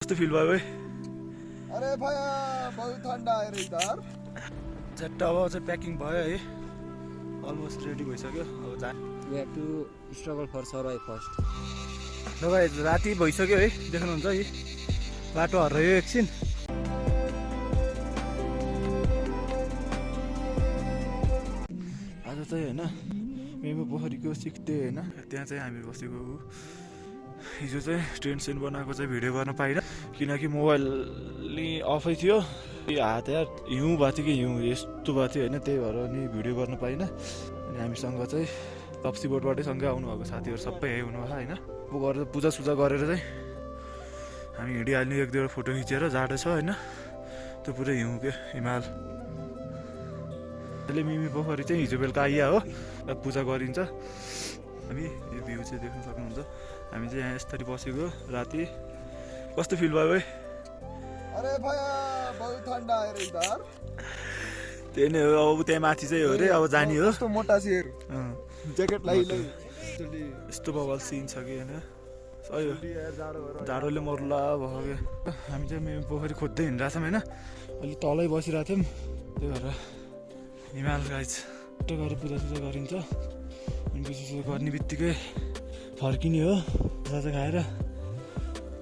कस्तो फिल भयो है? अरे भया बहुत ठन्डा आएर इधर झट्ट अब चाहिँ प्याकिङ भयो है, अलमोस्ट रेडी भइसक्यो। अब जा We have to struggle for survive first. तपाईँ राति भइसक्यो है, देख्नुहुन्छ है बाटो हरायो एकछिन। आज चाहिँ होइन मेमो पोखरीको सिक्ते होइन, त्यहाँ चाहिँ हामी बसेको हो। हिजो चाहिँ टेन्ट सेन्ट बनाएको चाहिँ भिडियो गर्न पाइनँ किनकि मोबाइल अफै थियो। हात यार हिउँ भएको थियो कि हिउँ यस्तो भएको थियो होइन, त्यही भएर नि भिडियो गर्न पाइनँ। अनि हामीसँग चाहिँ तप्सी बोटबाटै सँगै आउनुभएको साथीहरू सबै यही हुनुभयो होइन। अब गरेर पूजासुजा गरेर चाहिँ हामी हिँडिहाल्ने, एक दुईवटा फोटो खिचेर जाडो छ होइन, त्यो पुरै हिउँ के हिमाल। अहिले मिमी पोखरी चाहिँ हिजो बेलुका आइया हो, पूजा गरिन्छ। हामी यो भ्यू चाहिँ देख्न सक्नुहुन्छ। हामी चाहिँ यहाँ यसरी बसेको राति। कस्तो फिल भयो है? अरे भया बहुत ठन्डा आएर इधर त्यही नै हो, अब त्यहाँ माथि चाहिँ हो अरे, अब जाने हो। कस्तो मोटा शेर ज्याकेट लगाइ यस्तो बवाल सिन छ कि होइन, जाडोले मर्ला भयो क्या। हामी चाहिँ मेमो पोखरी खोज्दै हिँडिरहेको छौँ होइन, अलिक तलै बसिरहेको थियौँ, त्यही भएर हिमाल गाइज छिट्टो गरेर पूजासुजा गरिन्छ। अनि पूजासुजा गर्ने बित्तिकै फर्किने हो खाजा खाएर।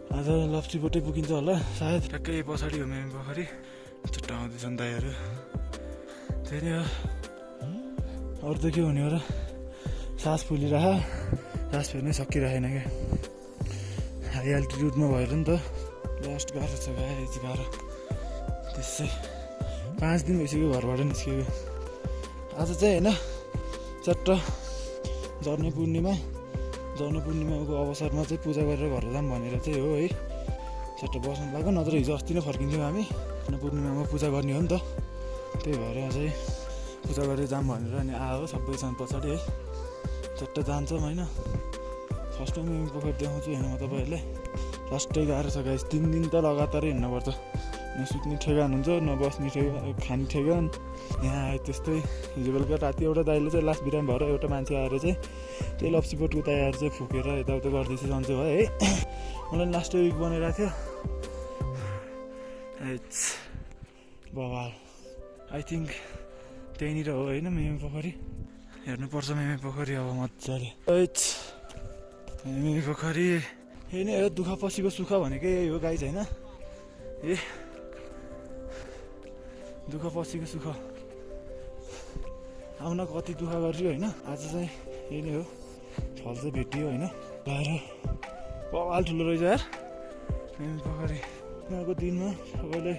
आज लप्चीबाटै पुगिन्छ होला सायद, ट्याक्कै पछाडि हो मेमो पोखरी। छिट्टो आउँदैछन् दाइहरू, त्यही नै हो। अरू त के हुने हो र, सास फुलिरह, सास फेर्नै सकिरहेन क्या, हाई एल्टिट्युडमा भएर नि त। लास्ट गाह्रो छ गाइज, गाह्रो त्यसै 5 दिन भइसक्यो घरबाट निस्केको। आज चाहिँ होइन चट्ट जर्ने पूर्णिमाको अवसरमा चाहिँ पूजा गरेर घर जाऊँ भनेर चाहिँ हो है, चट्ट बस्नु लाग्यो। नत्र हिजो अस्ति नै फर्किन्थ्यौँ हामी, पूर्णिमामा पूजा गर्ने हो नि त, त्यही भएर चाहिँ पूजा गरेर जाऊँ भनेर अनि आयो सबैजना पछाडि है। चट्ट जान्छौँ होइन। फर्स्ट टाइम मेमो पोखरी देखाउँछु होइन म तपाईँहरूलाई। लास्टै गाह्रो छ गाइस, 3 दिन त लगातारै हिँड्नुपर्छ। न सुत्ने ठेगान हुन्छ, न बस्ने ठेगान, खाने ठेगान। यहाँ आयो त्यस्तै। हिजो बेलुका राति एउटा दाइले चाहिँ लास्ट बिरामी भएर एउटा मान्छे आएर चाहिँ त्यही लप्सी बोटको तयार चाहिँ फुकेर यताउता गर्दैछ सन्चो भयो है। मलाई लास्टै विक बनाइरहेको थियो। इट्स बवाल। आई थिङ्क त्यहीँनिर हो होइन मेमो पोखरी, हेर्नुपर्छ मेमो पोखरी अब मजाले। इट्स मेमो पोखरी यही नै हो, दुःख पसीको सुख भनेकै यही हो गाइज होइन। ए दुःख पसीको सुख आउन कति दुःख गरियो होइन। आज चाहिँ यही नै हो, फल चाहिँ भेटियो होइन। गएर बवाल ठुलो रहेछ यार मेमो पोखरी। उनीहरूको दिनमा सबैलाई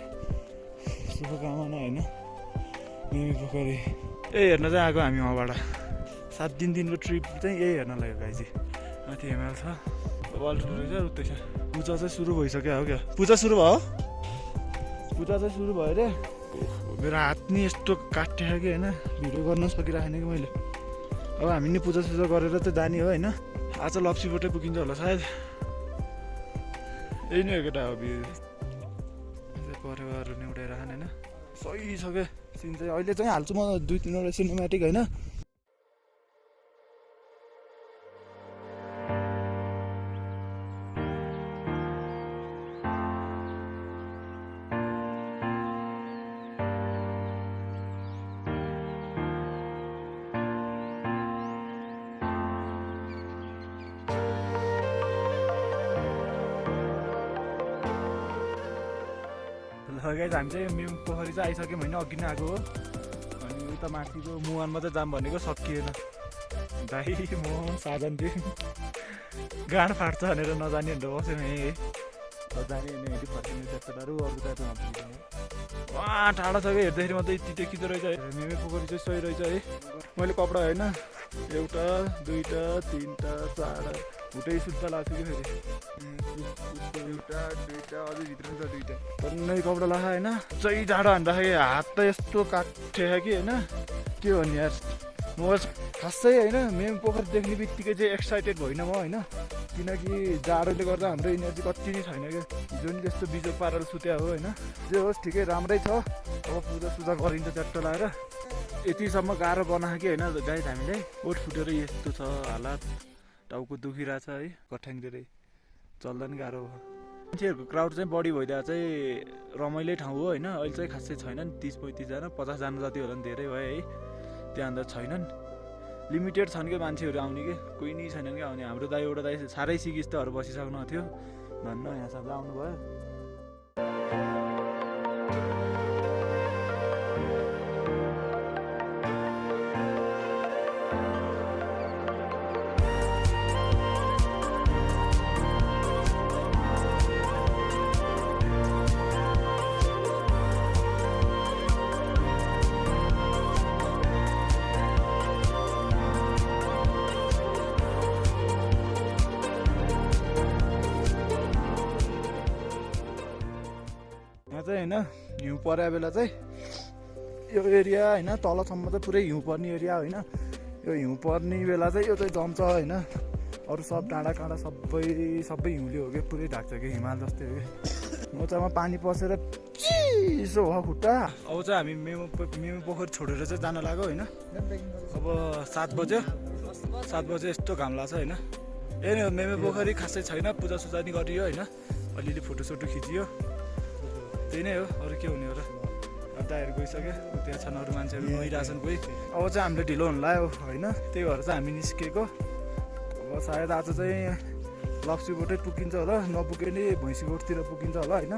शुभकामना होइन। मेमो पोखरी हेर्न चाहिँ आएको हामी वहाँबाट। 7 दिनको ट्रिप चाहिँ यही हेर्न लाग्यो गाइजी। माथि हिमाल छ, बवाल ठुलो रहेछ, उत्तै छ। पूजा चाहिँ सुरु भइसक्यो हो क्या, पूजा सुरु भयो, पूजा चाहिँ सुरु भयो अरे। मेरो हात नि यस्तो काट्यो कि होइन, भिडियो गर्न सकिरहेन कि मैले। अब हामी नि पूजासुजा गरेर चाहिँ जाने हो होइन। आज लप्सीबाटै पुगिन्छ होला सायद। यही नै हो केटा हो भ्यू, परेवाहरू नि उठाइरहन होइन। सही छ क्या सिन चाहिँ। अहिले चाहिँ हाल्छु म 2-3वटा सिनेमेटिक होइन। गाइज हामी चाहिँ मेमो पोखरी चाहिँ आइसक्यौँ होइन, अघि नै आएको हो। अनि उता माथिको मुहानमा चाहिँ जाम भनेको सकिएन। दाइ म साधन थिएँ, गाँड फाट्छ भनेर नजाने भनेर बस्यौँ है। जाने हिँडी फर्किने त्यताहरू अरू त वहाँ टाढा छ क्या, हेर्दाखेरि मात्रै यति देखिँदो रहेछ है। मेमो पोखरी चाहिँ सही रहेछ है। मैले कपडा होइन 1, 2, 3, 4 भुटै सुत्ता लाग्थ्यो कि फेरि। 1, 2 अझै भित्र पनि छ 2टा टन्नै कपडा लाख होइन। चाहिँ जाडो हान्दाखेरि हात त यस्तो काट्यो कि होइन, के भन्ने यार। म खासै होइन मेमो पोखरी देख्ने बित्तिकै चाहिँ एक्साइटेड भइनँ म होइन, किनकि जाडोले गर्दा हाम्रो इनर्जी कति नै छैन क्या। हिजो नि त्यस्तो बिजोग पारेर सुत्या हो होइन। जे होस् ठिकै राम्रै छ। अब पूजासुजा गरिन्छ चट्ट लगाएर। यतिसम्म गाह्रो बनाएको कि होइन गाइज हामीलाई। ओठ फुटेर यस्तो छ हालत, टाउको दुखिरहेछ है, कठ्याङ धेरै चल्दा नि गाह्रो भयो। मान्छेहरूको क्राउड चाहिँ बढी भइदिएको चाहिँ रमाइलो ठाउँ हो होइन। अहिले चाहिँ खासै छैनन्, 30-35जना 50जना जति होला नि, धेरै भयो है। त्यहाँभन्दा छैनन्, लिमिटेड छन् क्या मान्छेहरू आउने के, कोही नै छैनन् क्या आउने। हाम्रो दाइ एउटा दाइ साह्रै सिकिस्तहरू बसिसक्नु थियो भन्न यहाँ सबै आउनुभयो। चाहिँ होइन हिउँ परेको बेला चाहिँ यो एरिया होइन तलसम्म चाहिँ पुरै हिउँ पर्ने एरिया होइन। यो हिउँ पर्ने बेला चाहिँ यो चाहिँ जम्छ होइन। अरू सब डाँडा काँडा सबै हिउँले हो कि, पुरै ढाक्छ कि, हिमाल जस्तै हो कि। मोचामा पानी पसेर चिसो हो खुट्टा। अब चाहिँ हामी मेमो पोखरी छोडेर चाहिँ जान लाग्यो होइन। अब 7 बजे यस्तो घाम लाग्छ होइन। नि हो मेमो पोखरी, खासै छैन, पूजासुजा नि गरियो होइन, अलिअलि फोटोसोटो खिचियो, त्यही नै हो, अरू के हुने हो र। अब दाइहरू गइसक्यो, त्यहाँ छन् अरू मान्छेहरू गइरहेछन् कोही। अब चाहिँ हामीले ढिलो हुनु लाग्यो होइन, त्यही भएर चाहिँ हामी निस्केको। अब सायद आज चाहिँ लप्चूबाटै पुगिन्छ होला, नपुगे नि भैँसीकोटतिर पुगिन्छ होला होइन।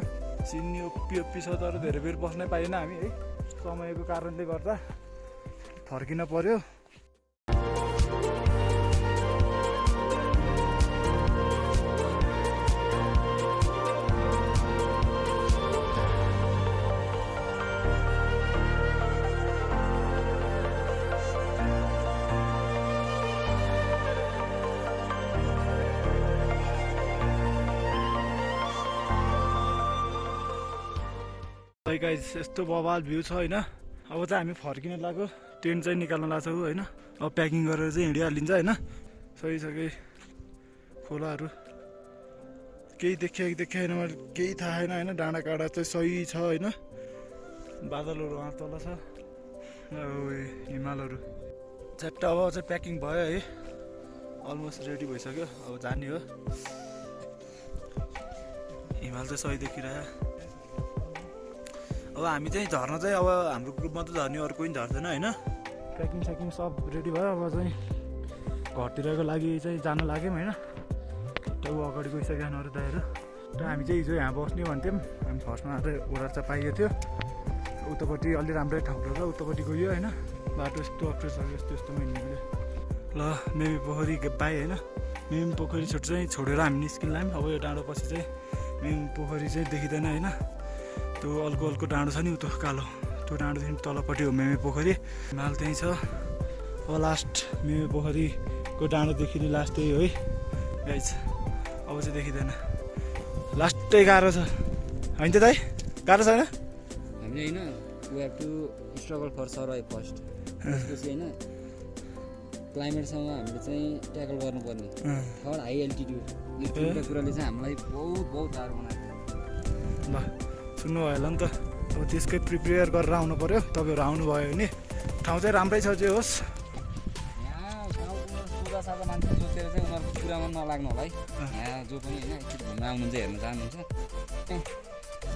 सिन्नी पिछोतर धेरै बेर बस्नै पाएन हामी है, समयको कारणले गर्दा फर्किन पर्यो। गाइस यस्तो बवाल भ्यू छ होइन। अब चाहिँ हामी फर्किन लाग्यो, टेन्ट चाहिँ निकाल्न लाग्छौँ होइन। अब प्याकिङ गरेर चाहिँ हिँडिहालिन्छ होइन। सही छ केही खोलाहरू केही देखेन मैले, केही थाहा छैन होइन। डाँडा काँडा चाहिँ सही छ होइन। बादलहरू वहाँ तल छ, हिमालहरू झट्ट। अब चाहिँ प्याकिङ भयो है, अलमोस्ट रेडी भइसक्यो, अब जाने हो। हिमाल चाहिँ सही देखिरह्यो। अब हामी चाहिँ झर्न चाहिँ अब हाम्रो ग्रुपमा त झर्ने, अरू कोही पनि झर्दैन होइन। प्याकिङ स्याकिङ सब रेडी भयो। अब चाहिँ घरतिरको लागि चाहिँ जान लाग्यौँ होइन। त्यो अगाडि गइसक्यो अरू दाइहरू। र हामी चाहिँ हिजो यहाँ बस्ने भन्थ्यौँ। हामी फर्स्टमा चाहिँ ओडा चाहिँ पाइएको थियो, उतापट्टि अलि राम्रै ठाउँ रहेछ, उतापट्टि गयो होइन। बाटो यस्तो अप्ठ्यारो छ, यस्तो हिँड्ने ल मेमी पोखरी पाएँ होइन। मेमी पोखरी छोडेर हामी निस्किन लाग्यौँ। अब यो डाँडो पछि चाहिँ मेमी पोखरी चाहिँ देखिँदैन होइन। त्यो अल्को डाँडो छ नि, उतो कालो, त्यो डाँडोदेखि तलपट्टि हो मेमे पोखरी। हिमाल त्यहीँ छ। अब लास्ट मेमे पोखरीको डाँडोदेखि लास्ट त्यही हो है गाइज। अब चाहिँ देखिँदैन, लास्टै गाह्रो छ होइन त दाइ, गाह्रो छैन? हामीले होइन, we have to struggle for survive first. त्यसपछि होइन क्लाइमेटसँग हामीले चाहिँ ट्याकल गर्नुपर्ने। थर्ड हाई एल्टिट्युड, यो दुईवटा कुराले चाहिँ हामीलाई बहुत गाह्रो बनाएको छ। ल सुन्नुभयो होला नि त, अब त्यसकै प्रिपेयर गरेर आउनु पऱ्यो। तपाईँहरू आउनुभयो भने ठाउँ चाहिँ राम्रै छ जे होस्। यहाँ गाउँको पूजासाजा मान्छे सोचेर चाहिँ उनीहरूको कुरामा नलाग्नु होला है। यहाँ जो पनि होइन एकचोटि घुम्न आउनुहुन्छ, हेर्न चाहनुहुन्छ,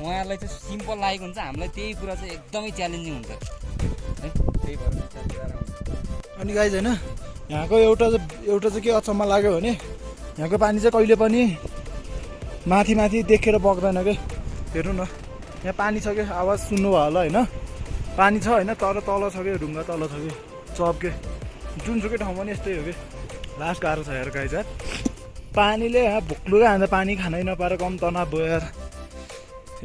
उहाँहरूलाई चाहिँ सिम्पल लागेको हुन्छ, हामीलाई त्यही कुरा चाहिँ एकदमै च्यालेन्जिङ हुन्छ है। त्यही भएर अनि गाइज होइन, यहाँको एउटा चाहिँ के अचम्म लाग्यो भने यहाँको पानी चाहिँ कहिले पनि माथि देखेर बग्दैन क्या। हेर्नु न, यहाँ पानी छ क्या, आवाज सुन्नुभयो होला होइन। पानी छ होइन, तर तल छ क्या, ढुङ्गा तल छ कि चप्के। जुनसुकै ठाउँ पनि यस्तै हो कि। लास्ट गाह्रो छ यार गाइज यार। पानीले यहाँ भुक्लुकै हान्दा पानी खानै नपाएर कम तनाव भयो यार।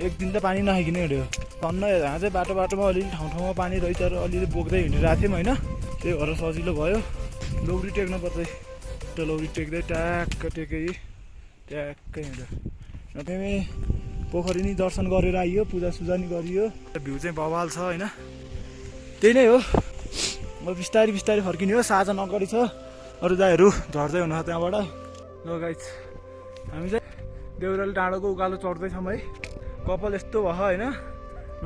एक दिन त पानी नखाइकन हिँड्यो तन्न। यहाँ चाहिँ बाटोमा अलिअलि ठाउँमा पानी रहेछ र अलिअलि बोक्दै हिँडिरहेको थियौँ होइन। त्यही भएर सजिलो भयो। लौरी टेक्नु पर्छ, त्यो लौरी टेक्दै ट्याक्कै हिँड्यो। त्यही पोखरी नि दर्शन गरेर आइयो, पूजासुजा नि गरियो। भ्यू चाहिँ बवाल छ होइन। त्यही नै हो। अब बिस्तारै फर्किने हो, साँझ अगाडि छ। अरू दाइहरू झर्दै हुनु त्यहाँबाट। ल गाइज हामी चाहिँ देउराली डाँडोको उकालो चढ्दैछौँ है। कपाल यस्तो भयो होइन,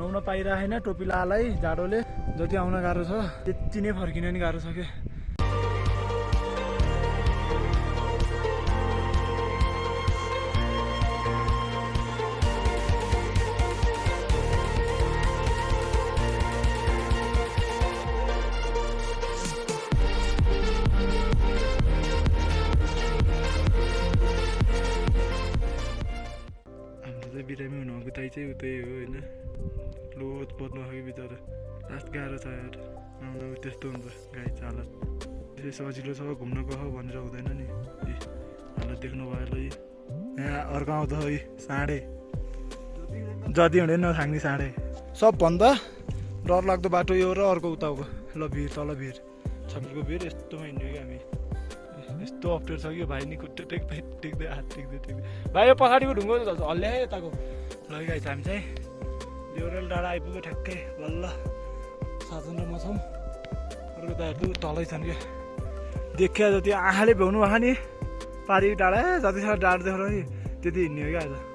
नुहाउन पाइरहेन, टोपी लालाई जाडोले। जति आउन गाह्रो छ त्यति नै फर्किन नि गाह्रो छ क्या। चाहिँ बिरामी हुनु गुताइ चाहिँ उतै हो होइन लोत पोत्नु हो कि बिचरा लास्ट गाह्रो छ यार आउँदा त्यस्तो हुन्छ गाई हालत त्यसै सजिलो छ घुम्न गयो भनेर हुँदैन नि हालत देख्नु भयो ल यहाँ अर्को आउँछ है साँडे जति हुँदैन नथाङ्ने साँडे सबभन्दा डरलाग्दो बाटो यो र अर्को उताको ल भिर तल भिर छमिलको भिर यस्तोमा हिँड्यो कि हामी यस्तो अप्ठ्यारो छ कि भाइ नि खुट्टा टेक्दै टेक्दै हात टेक्दै भाइ यो पछाडिको ढुङ्गो हल्ल्यायो यताको लगिरहेको छ हामी चाहिँ देउराली डाँडा आइपुग्यो ठ्याक्कै बल्ल साधन र म छौँ अर्को दाहरू तलै छन् क्या देखिया जति आँखाले भ्याउनु भएको नि पारी डाँडा जति साह्रो डाँडा देखाएर नि त्यति हिँड्ने हो क्या आज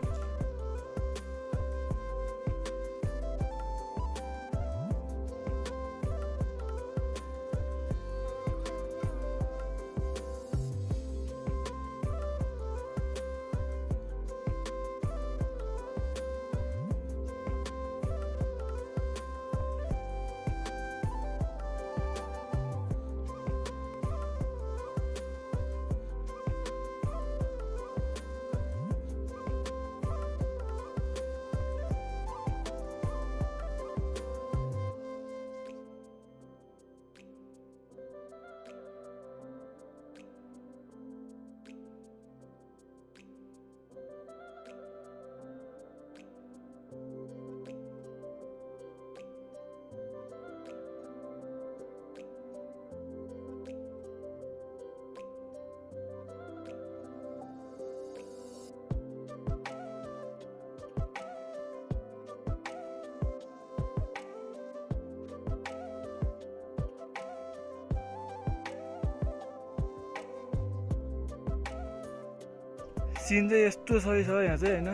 सिन चाहिँ यस्तो सही छ यहाँ चाहिँ होइन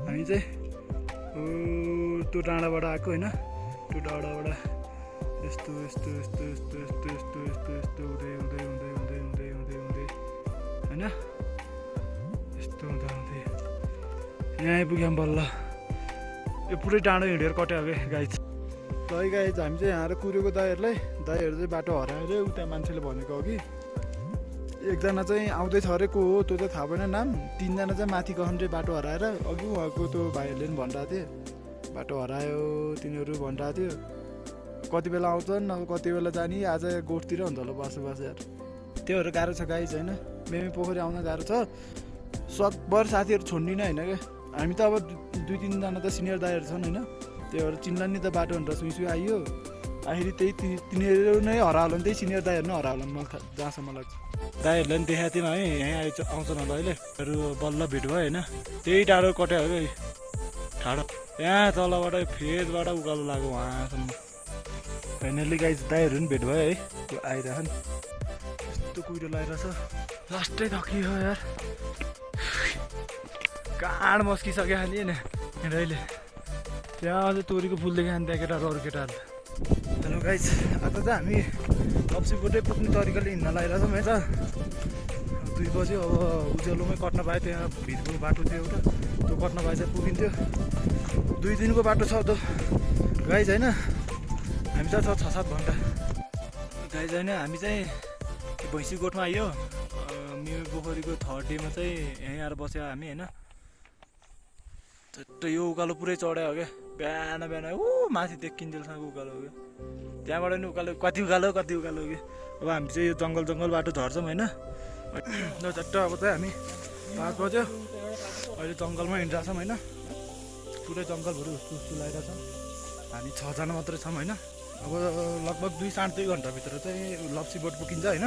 हामी चाहिँ त्यो डाँडाबाट आएको होइन त्यो डाँडाबाट यस्तो यस्तो यस्तो यस्तो यस्तो यस्तो यस्तो यस्तो हुँदै हुँदै हुँदै हुँदै हुँदै हुँदै हुँदै होइन यस्तो हुँदा हुँदै यहाँ आइपुग्यौँ बल्ल यो पुरै डाँडो हिँडेर कट्यो अब गाई है गाई हामी चाहिँ यहाँ कुरेको दाइहरू चाहिँ बाटो हराएर उता मान्छेले भनेको हो कि एकजना चाहिँ आउँदैछ अरे को हो त्यो चाहिँ थाहा भएन नाम तीनजना चाहिँ माथि गहन चाहिँ बाटो हराएर अघि उहाँको त्यो भाइहरूले पनि भनिरहेको थिए बाटो हरायो तिनीहरू भनिरहेको थियो कति बेला आउँछन् अब कति बेला जाने आज गोठतिर हुन्छ होला बसोबास यार त्योहरू गाह्रो छ गाई होइन मेमी पोखरी आउन गाह्रो छ सकभर साथीहरू छोड्दिनँ होइन क्या हामी त अब 2-3जना त सिनियर दाइहरू छन् होइन त्योहरू चिन्ला नि त बाटो भनेर सुई आइयो आखिर त्यही तिनीहरू नै हराउला नि त्यही सिनियर दाइहरू नै हराउला मलाई जहाँसम्म लाग्छ दाइहरूलाई पनि देखाएको थिएन है यहाँ आउँछन् होला अहिले बल्ल भेट भयो होइन त्यही टाढो कट्यो हो कि ठाडो त्यहाँ तलबाट फेदबाट उकालो लाग्यो उहाँसम्म फाइनल्ली गाई दाइहरू पनि भेट भयो है त्यो आइरहेको नि यस्तो कुहिरो लगाइरहेछ लास्टै थकियो यार काँड मस्किसक्यो खालि होइन अहिले त्यहाँ अझै तोरीको फुल देखायो नि त्यहाँ केटाहरू अरू केटाहरू हेलो गाइज आज चाहिँ हामी लप्सीकोटै पुग्ने तरिकाले हिँड्न लगाइरहेछौँ है त 2 बज्यो अब उज्यालोमै कट्न पायो त्यहाँ भिरको बाटो थियो एउटा त्यो कट्न पाए चाहिँ पुगिन्थ्यो 2 दिनको बाटो छ त्यो गाइज होइन हामी त 6-7 घन्टा गाइज होइन हामी चाहिँ भैँसी गोठमा आइयो मेरो पोखरीको 3rd डेमा चाहिँ यहीँ आएर बस्यो हामी होइन चट्ट यो उकालो पुरै चढायो हो क्या बिहान माथि देखिन्जेलसँग उकालो हो क्या त्यहाँबाट नि उकालो कति उकालो हो कि अब हामी चाहिँ यो जङ्गल बाटो झर्छौँ होइन ल चट्ट अब चाहिँ हामी 5 बज्यो अहिले जङ्गलमा हिँडिरहेको छौँ होइन पुरै जङ्गलहरू उस्तो लगाइरहेछौँ हामी 6 जना मात्रै छौँ होइन अब लगभग 2-2.5 घन्टाभित्र चाहिँ लप्सी बोट पुगिन्छ होइन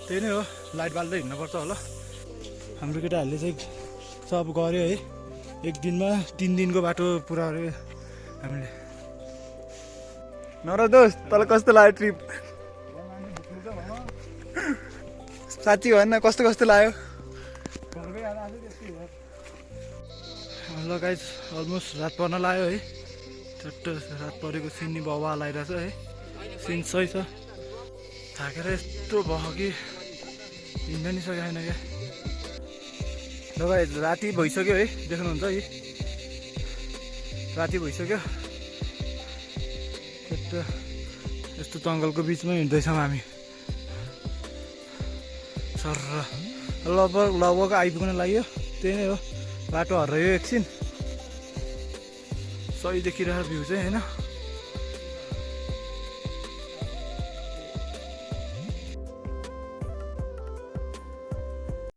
त्यही नै हो लाइट बाल्दै हिँड्नुपर्छ होला हाम्रो केटाहरूले चाहिँ सब गऱ्यो है एक दिनमा 3 दिनको बाटो पुरा गऱ्यो हामीले नराज दोस्त तँलाई कस्तो लाग्यो ट्रिप साँच्ची भन न कस्तो लाग्यो ल गाइज अलमोस्ट रात पर्न लाग्यो है चट्ट रात परेको सिनी बाबा लगाइरहेछ है सिन सही छ थाकेर यस्तो भयो कि हिँड्न नि सकेको छैन क्या ल गाइज राति भइसक्यो है देख्नुहुन्छ है राति भइसक्यो यस्तो जङ्गलको बिचमा हिँड्दैछौँ हामी सर लगभग आइपुग्न लाग्यो त्यही नै हो बाटो हरायो एकछिन सही देखिरहेको भ्यू चाहिँ होइन